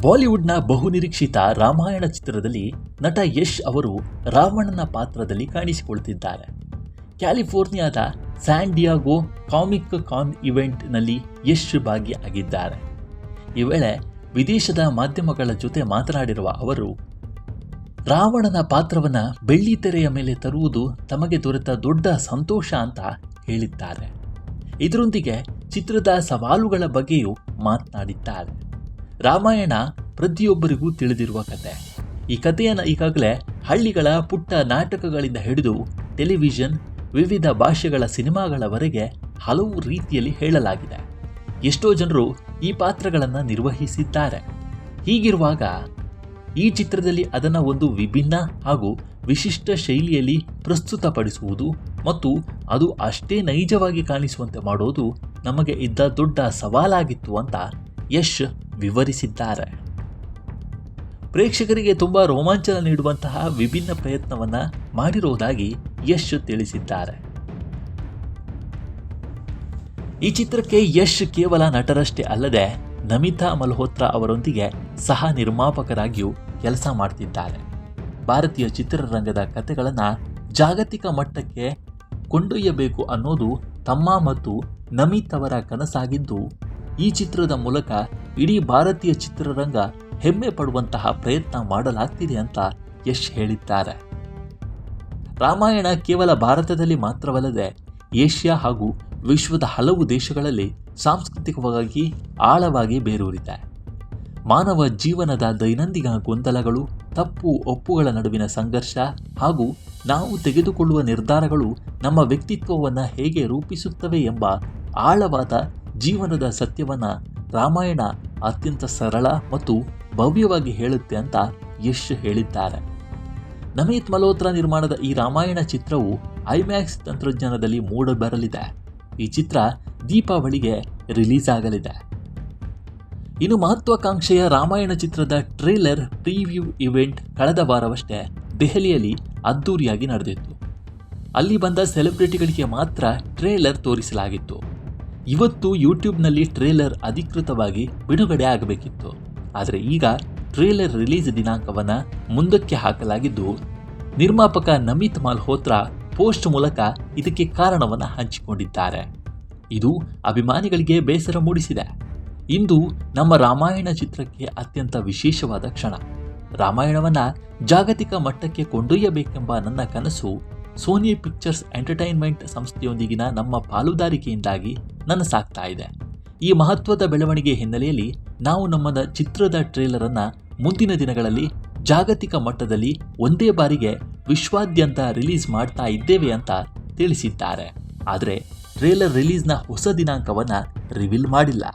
ಬಾಲಿವುಡ್ನ ಬಹುನಿರೀಕ್ಷಿತ ರಾಮಾಯಣ ಚಿತ್ರದಲ್ಲಿ ನಟ ಯಶ್ ಅವರು ರಾವಣನ ಪಾತ್ರದಲ್ಲಿ ಕಾಣಿಸಿಕೊಳ್ತಿದ್ದಾರೆ. ಕ್ಯಾಲಿಫೋರ್ನಿಯಾದ ಸ್ಯಾನ್ ಡಿಯಾಗೋ ಕಾಮಿಕ್ ಕಾನ್ ಇವೆಂಟ್ನಲ್ಲಿ ಯಶ್ ಭಾಗಿಯಾಗಿದ್ದಾರೆ. ಈ ವೇಳೆ ವಿದೇಶದ ಮಾಧ್ಯಮಗಳ ಜೊತೆ ಮಾತನಾಡಿರುವ ಅವರು, ರಾವಣನ ಪಾತ್ರವನ್ನು ಬೆಳ್ಳಿತೆರೆಯ ಮೇಲೆ ತರುವುದು ತಮಗೆ ದೊರೆತ ದೊಡ್ಡ ಸಂತೋಷ ಅಂತ ಹೇಳಿದ್ದಾರೆ. ಇದರೊಂದಿಗೆ ಚಿತ್ರದ ಸವಾಲುಗಳ ಬಗ್ಗೆಯೂ ಮಾತನಾಡಿದ್ದಾರೆ. ರಾಮಾಯಣ ಪ್ರತಿಯೊಬ್ಬರಿಗೂ ತಿಳಿದಿರುವ ಕತೆ. ಈ ಕಥೆಯನ್ನು ಈಗಾಗಲೇ ಹಳ್ಳಿಗಳ ಪುಟ್ಟ ನಾಟಕಗಳಿಂದ ಹಿಡಿದು ಟೆಲಿವಿಷನ್, ವಿವಿಧ ಭಾಷೆಗಳ ಸಿನಿಮಾಗಳವರೆಗೆ ಹಲವು ರೀತಿಯಲ್ಲಿ ಹೇಳಲಾಗಿದೆ. ಎಷ್ಟೋ ಜನರು ಈ ಪಾತ್ರಗಳನ್ನು ನಿರ್ವಹಿಸಿದ್ದಾರೆ. ಹೀಗಿರುವಾಗ ಈ ಚಿತ್ರದಲ್ಲಿ ಅದನ್ನು ಒಂದು ವಿಭಿನ್ನ ಹಾಗೂ ವಿಶಿಷ್ಟ ಶೈಲಿಯಲ್ಲಿ ಪ್ರಸ್ತುತಪಡಿಸುವುದು ಮತ್ತು ಅದು ಅಷ್ಟೇ ನೈಜವಾಗಿ ಕಾಣಿಸುವಂತೆ ಮಾಡೋದು ನಮಗೆ ಇದ್ದ ದೊಡ್ಡ ಸವಾಲಾಗಿತ್ತು ಅಂತ ಯಶ್ ವಿವರಿಸಿದ್ದಾರೆ. ಪ್ರೇಕ್ಷಕರಿಗೆ ತುಂಬ ರೋಮಾಂಚನ ನೀಡುವಂತಹ ವಿಭಿನ್ನ ಪ್ರಯತ್ನವನ್ನು ಮಾಡಿರುವುದಾಗಿ ಯಶ್ ತಿಳಿಸಿದ್ದಾರೆ. ಈ ಚಿತ್ರಕ್ಕೆ ಯಶ್ ಕೇವಲ ನಟರಷ್ಟೇ ಅಲ್ಲದೆ ನಮಿತಾ ಮಲ್ಹೋತ್ರಾ ಅವರೊಂದಿಗೆ ಸಹ ನಿರ್ಮಾಪಕರಾಗಿಯೂ ಕೆಲಸ ಮಾಡ್ತಿದ್ದಾರೆ. ಭಾರತೀಯ ಚಿತ್ರರಂಗದ ಕಥೆಗಳನ್ನು ಜಾಗತಿಕ ಮಟ್ಟಕ್ಕೆ ಕೊಂಡೊಯ್ಯಬೇಕು ಅನ್ನೋದು ತಮ್ಮ ಮತ್ತು ನಮಿತ್ ಅವರ ಕನಸಾಗಿದ್ದು, ಈ ಚಿತ್ರದ ಮೂಲಕ ಇಡೀ ಭಾರತೀಯ ಚಿತ್ರರಂಗ ಹೆಮ್ಮೆ ಪಡುವಂತಹ ಪ್ರಯತ್ನ ಮಾಡಲಾಗ್ತಿದೆ ಅಂತ ಯಶ್ ಹೇಳಿದ್ದಾರೆ. ರಾಮಾಯಣ ಕೇವಲ ಭಾರತದಲ್ಲಿ ಮಾತ್ರವಲ್ಲದೆ ಏಷ್ಯಾ ಹಾಗೂ ವಿಶ್ವದ ಹಲವು ದೇಶಗಳಲ್ಲಿ ಸಾಂಸ್ಕೃತಿಕವಾಗಿ ಆಳವಾಗಿ ಬೇರೂರಿದೆ. ಮಾನವ ಜೀವನದ ದೈನಂದಿನ ಗೊಂದಲಗಳು, ತಪ್ಪು ಒಪ್ಪುಗಳ ನಡುವಿನ ಸಂಘರ್ಷ ಹಾಗೂ ನಾವು ತೆಗೆದುಕೊಳ್ಳುವ ನಿರ್ಧಾರಗಳು ನಮ್ಮ ವ್ಯಕ್ತಿತ್ವವನ್ನು ಹೇಗೆ ರೂಪಿಸುತ್ತವೆ ಎಂಬ ಆಳವಾದ ಜೀವನದ ಸತ್ಯವನ್ನು ರಾಮಾಯಣ ಅತ್ಯಂತ ಸರಳ ಮತ್ತು ಭವ್ಯವಾಗಿ ಹೇಳುತ್ತೆ ಅಂತ ಯಶ್ ಹೇಳಿದ್ದಾರೆ. ನಮಿತ್ ಮಲ್ಹೋತ್ರಾ ನಿರ್ಮಾಣದ ಈ ರಾಮಾಯಣ ಚಿತ್ರವು ಐಮ್ಯಾಕ್ಸ್ ತಂತ್ರಜ್ಞಾನದಲ್ಲಿ ಮೂಡಿಬರಲಿದೆ. ಈ ಚಿತ್ರ ದೀಪಾವಳಿಗೆ ರಿಲೀಸ್ ಆಗಲಿದೆ. ಇನ್ನು ಮಹತ್ವಾಕಾಂಕ್ಷೆಯ ರಾಮಾಯಣ ಚಿತ್ರದ ಟ್ರೇಲರ್ ಪ್ರಿವ್ಯೂ ಇವೆಂಟ್ ಕಳೆದ ವಾರವಷ್ಟೇ ದೆಹಲಿಯಲ್ಲಿ ಅದ್ದೂರಿಯಾಗಿ ನಡೆದಿತ್ತು. ಅಲ್ಲಿ ಬಂದ ಸೆಲೆಬ್ರಿಟಿಗಳಿಗೆ ಮಾತ್ರ ಟ್ರೇಲರ್ ತೋರಿಸಲಾಗಿತ್ತು. ಇವತ್ತು ಯೂಟ್ಯೂಬ್ನಲ್ಲಿ ಟ್ರೇಲರ್ ಅಧಿಕೃತವಾಗಿ ಬಿಡುಗಡೆ ಆಗಬೇಕಿತ್ತು. ಆದರೆ ಈಗ ಟ್ರೇಲರ್ ರಿಲೀಸ್ ದಿನಾಂಕವನ್ನು ಮುಂದಕ್ಕೆ ಹಾಕಲಾಗಿದ್ದು, ನಿರ್ಮಾಪಕ ನಮಿತ್ ಮಲ್ಹೋತ್ರಾ ಪೋಸ್ಟ್ ಮೂಲಕ ಇದಕ್ಕೆ ಕಾರಣವನ್ನು ಹಂಚಿಕೊಂಡಿದ್ದಾರೆ. ಇದು ಅಭಿಮಾನಿಗಳಿಗೆ ಬೇಸರ ಮೂಡಿಸಿದೆ. ಇಂದು ನಮ್ಮ ರಾಮಾಯಣ ಚಿತ್ರಕ್ಕೆ ಅತ್ಯಂತ ವಿಶೇಷವಾದ ಕ್ಷಣ. ರಾಮಾಯಣವನ್ನು ಜಾಗತಿಕ ಮಟ್ಟಕ್ಕೆ ಕೊಂಡೊಯ್ಯಬೇಕೆಂಬ ನನ್ನ ಕನಸು ಸೋನಿ ಪಿಕ್ಚರ್ಸ್ ಎಂಟರ್ಟೈನ್ಮೆಂಟ್ ಸಂಸ್ಥೆಯೊಂದಿಗಿನ ನಮ್ಮ ಪಾಲುದಾರಿಕೆಯಿಂದಾಗಿ ನನಸಾಗ್ತಾ ಇದೆ. ಈ ಮಹತ್ವದ ಬೆಳವಣಿಗೆ ಹಿನ್ನೆಲೆಯಲ್ಲಿ ನಾವು ನಮ್ಮ ಚಿತ್ರದ ಟ್ರೇಲರನ್ನು ಮುಂದಿನ ದಿನಗಳಲ್ಲಿ ಜಾಗತಿಕ ಮಟ್ಟದಲ್ಲಿ ಒಂದೇ ಬಾರಿಗೆ ವಿಶ್ವಾದ್ಯಂತ ರಿಲೀಸ್ ಮಾಡ್ತಾ ಇದ್ದೇವೆ ಅಂತ ತಿಳಿಸಿದ್ದಾರೆ. ಆದರೆ ಟ್ರೇಲರ್ ರಿಲೀಸ್ನ ಹೊಸ ದಿನಾಂಕವನ್ನು ರಿವೀಲ್ ಮಾಡಿಲ್ಲ.